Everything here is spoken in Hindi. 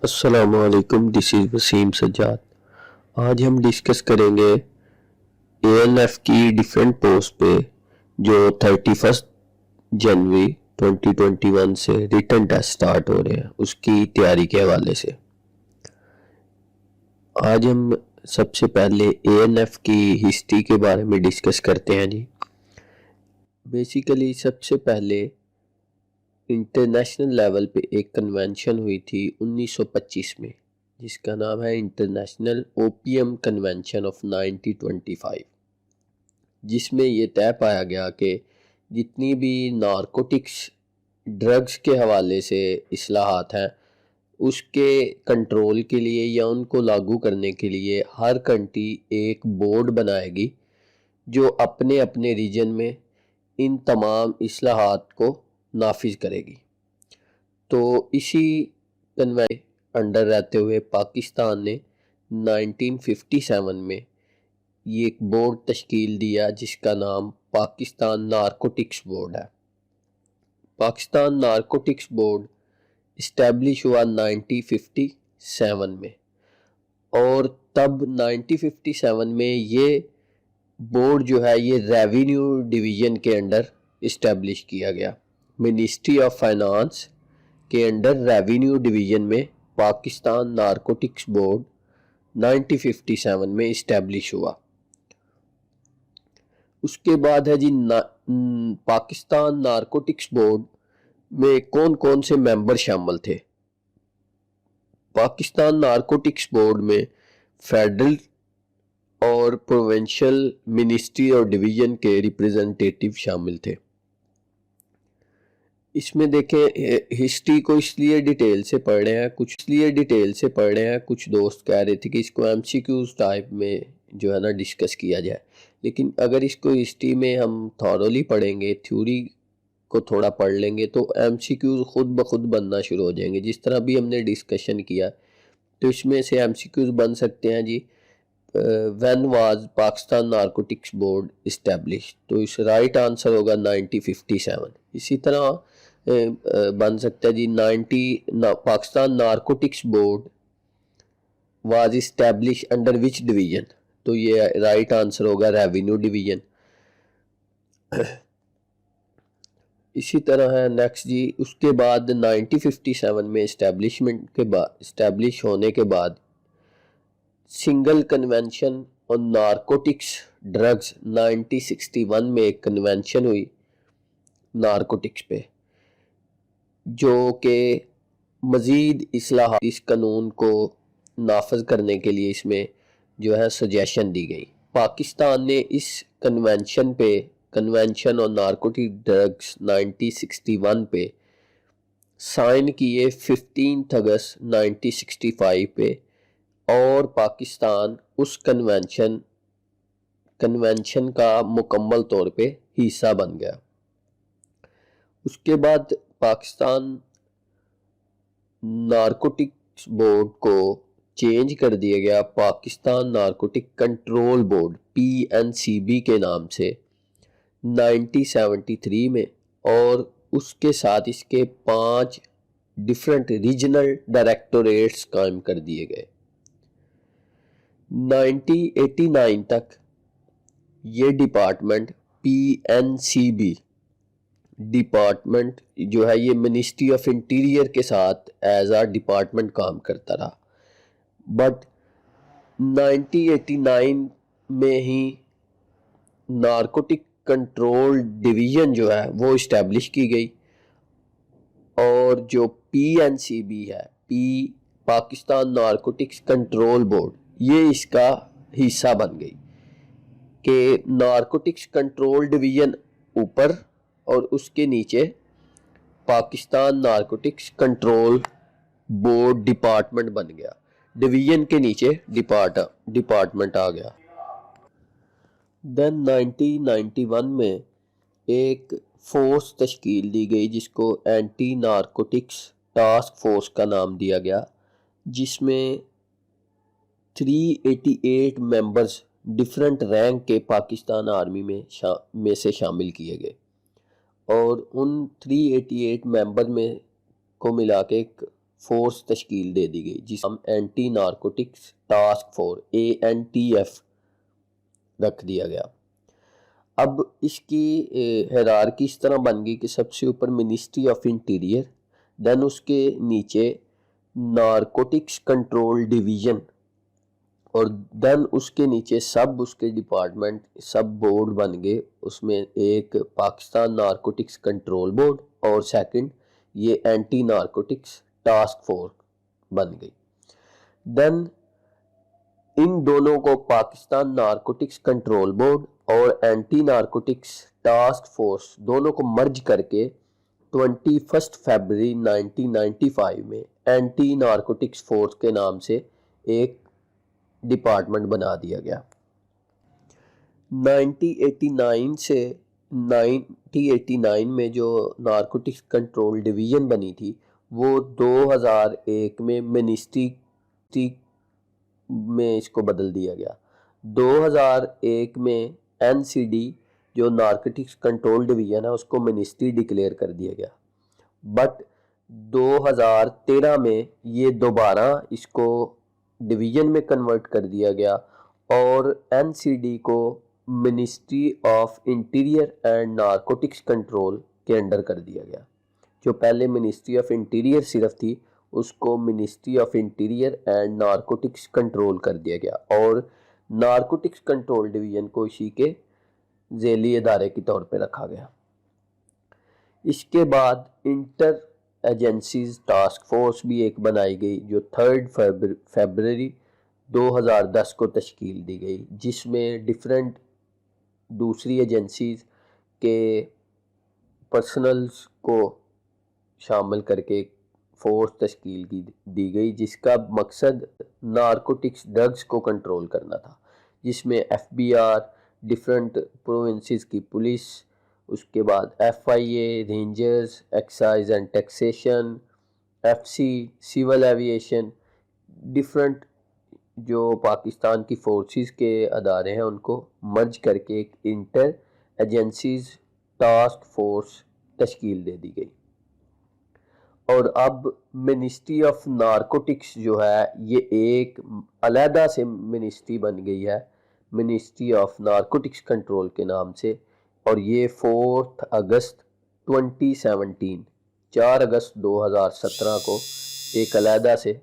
अस्सलामुअलैकुम, दिस इज़ वसीम सज्जाद। आज हम डिस्कस करेंगे एएनएफ की डिफरेंट पोस्ट पे जो 31 जनवरी 2021 से रिटन टेस्ट स्टार्ट हो रहे हैं उसकी तैयारी के हवाले से। आज हम सबसे पहले एएनएफ की हिस्ट्री के बारे में डिस्कस करते हैं जी। बेसिकली सबसे पहले इंटरनेशनल लेवल पे एक कन्वेंशन हुई थी 1925 में, जिसका नाम है इंटरनेशनल ओपियम कन्वेंशन ऑफ 1925, जिसमें ये तय पाया गया कि जितनी भी नारकोटिक्स ड्रग्स के हवाले से इस्लाहात हैं उसके कंट्रोल के लिए या उनको लागू करने के लिए हर कंट्री एक बोर्ड बनाएगी जो अपने अपने रीजन में इन तमाम इस्लाहात को नाफिज करेगी। तो इसी कन्वेंशन अंडर रहते हुए पाकिस्तान ने 1957 में ये एक बोर्ड तश्कील दिया जिसका नाम पाकिस्तान नारकोटिक्स बोर्ड है। पाकिस्तान नारकोटिक्स बोर्ड इस्टेब्लिश हुआ 1957 में, और तब 1957 में ये बोर्ड जो है ये रेवेन्यू डिवीज़न के अंडर इस्टेब्लिश किया गया। मिनिस्ट्री ऑफ फाइनेंस के अंडर रेवेन्यू डिवीज़न में पाकिस्तान नारकोटिक्स बोर्ड 1957 में इस्टेब्लिश हुआ। उसके बाद है जी पाकिस्तान नारकोटिक्स बोर्ड में कौन कौन से मेंबर शामिल थे। पाकिस्तान नारकोटिक्स बोर्ड में फेडरल और प्रोविंशियल मिनिस्ट्री और डिवीज़न के रिप्रेजेंटेटिव शामिल थे। इसमें देखें, हिस्ट्री को इसलिए डिटेल से पढ़ रहे हैं, कुछ दोस्त कह रहे थे कि इसको एमसीक्यूज टाइप में जो है ना डिस्कस किया जाए, लेकिन अगर इसको हिस्ट्री में हम थॉरोली पढ़ेंगे, थ्योरी को थोड़ा पढ़ लेंगे तो एमसीक्यूज खुद ब खुद बनना शुरू हो जाएंगे। जिस तरह भी हमने डिस्कशन किया तो इसमें से एमसीक्यूज बन सकते हैं जी। When was Pakistan narcotics board establish, तो इस राइट आंसर होगा 1957। इसी तरह बन सकता है जी Pakistan narcotics board was establish under which division, तो ये राइट आंसर होगा रेवेन्यू डिवीजन। इसी तरह है नेक्स्ट जी। उसके बाद 1957 में इस्टेब्लिश होने के बाद single convention on narcotics drugs 1961 में एक कन्वेंशन हुई नारकोटिक्स पे, जो कि मज़ीद इस्लाहात इस कानून को नाफज करने के लिए इसमें जो है सजेशन दी गई। पाकिस्तान ने इस कन्वेंशन ऑन नारकोटिक ड्रग्स 1961 पे साइन किए 15 अगस्त 1965 पे, और पाकिस्तान उस कन्वेंशन का मुकम्मल तौर पे हिस्सा बन गया। उसके बाद पाकिस्तान नारकोटिक्स बोर्ड को चेंज कर दिया गया Pakistan narcotic control board PNCB के नाम से 1973 में, और उसके साथ इसके 5 डिफरेंट रीजनल डायरेक्टोरेट्स कायम कर दिए गए। 1989 तक ये डिपार्टमेंट PNCB डिपार्टमेंट जो है ये मिनिस्ट्री ऑफ इंटीरियर के साथ एज आ डिपार्टमेंट काम करता रहा, बट 1989 में ही नारकोटिक कंट्रोल डिवीज़न जो है वो इस्टेब्लिश की गई, और जो PNCB है पाकिस्तान नारकोटिक्स कंट्रोल बोर्ड, ये इसका हिस्सा बन गई कि नारकोटिक्स कंट्रोल डिवीज़न ऊपर और उसके नीचे Pakistan narcotics control board department बन गया। डिवीज़न के नीचे डिपार्टमेंट आ गया। देन 1991 में एक फोर्स तश्कील दी गई जिसको एंटी नारकोटिक्स टास्क फोर्स का नाम दिया गया, जिसमें 388 मेंबर्स डिफरेंट रैंक के पाकिस्तान आर्मी में से शामिल किए गए, और उन 388 मेंबर में को मिला के एक फोर्स तश्कील दे दी गई जिसे हम anti narcotics task force ANTF रख दिया गया। अब इसकी हायरार्की इस तरह बन गई कि सबसे ऊपर मिनिस्ट्री ऑफ इंटीरियर, देन उसके नीचे नारकोटिक्स कंट्रोल डिवीज़न, और देन उसके नीचे सब उसके डिपार्टमेंट, सब बोर्ड बन गए। उसमें एक पाकिस्तान नारकोटिक्स कंट्रोल बोर्ड और सेकंड ये एंटी नारकोटिक्स टास्क फोर्स बन गई। देन इन दोनों को पाकिस्तान नारकोटिक्स कंट्रोल बोर्ड और एंटी नारकोटिक्स टास्क फोर्स दोनों को मर्ज करके 21 फरवरी 1995 में एंटी नारकोटिक्स फोर्स के नाम से एक डिपार्टमेंट बना दिया गया। 1989 से 1989 में जो नारकोटिक्स कंट्रोल डिवीज़न बनी थी वो 2001 में मिनिस्ट्री में इसको बदल दिया गया। 2001 में NCD जो नारकोटिक्स कंट्रोल डिवीज़न है उसको मिनिस्ट्री डिक्लेयर कर दिया गया, बट 2013 में ये दोबारा इसको डिवीज़न में कन्वर्ट कर दिया गया और NCD को ministry of interior and narcotics control के अंडर कर दिया गया। जो पहले मिनिस्ट्री ऑफ इंटीरियर सिर्फ थी उसको ministry of interior and narcotics control कर दिया गया और नारकोटिक्स कंट्रोल डिवीज़न को इसी के झेली अदारे के तौर पे रखा गया। इसके बाद इंटर एजेंसीज टास्क फोर्स भी एक बनाई गई जो 3 फरवरी 2010 को तश्कील दी गई, जिसमें डिफरेंट दूसरी एजेंसीज के पर्सनल्स को शामिल करके फोर्स तश्कील दी गई जिसका मकसद नारकोटिक्स ड्रग्स को कंट्रोल करना था, जिसमें FBI, डिफरेंट प्रोविंसेस की पुलिस, उसके बाद FIA, rangers, excise and taxation, FC, civil aviation, different जो पाकिस्तान की फोर्सेस के अदारे हैं उनको मर्ज करके एक इंटर एजेंसीज टास्क फोर्स तश्कील दे दी गई। और अब मिनिस्ट्री ऑफ नारकोटिक्स जो है ये एक अलहदा से मिनिस्ट्री बन गई है, मिनिस्ट्री ऑफ नारकोटिक्स कंट्रोल के नाम से, और ये 4 अगस्त 2017 4 अगस्त 2017 को एक अलहदा से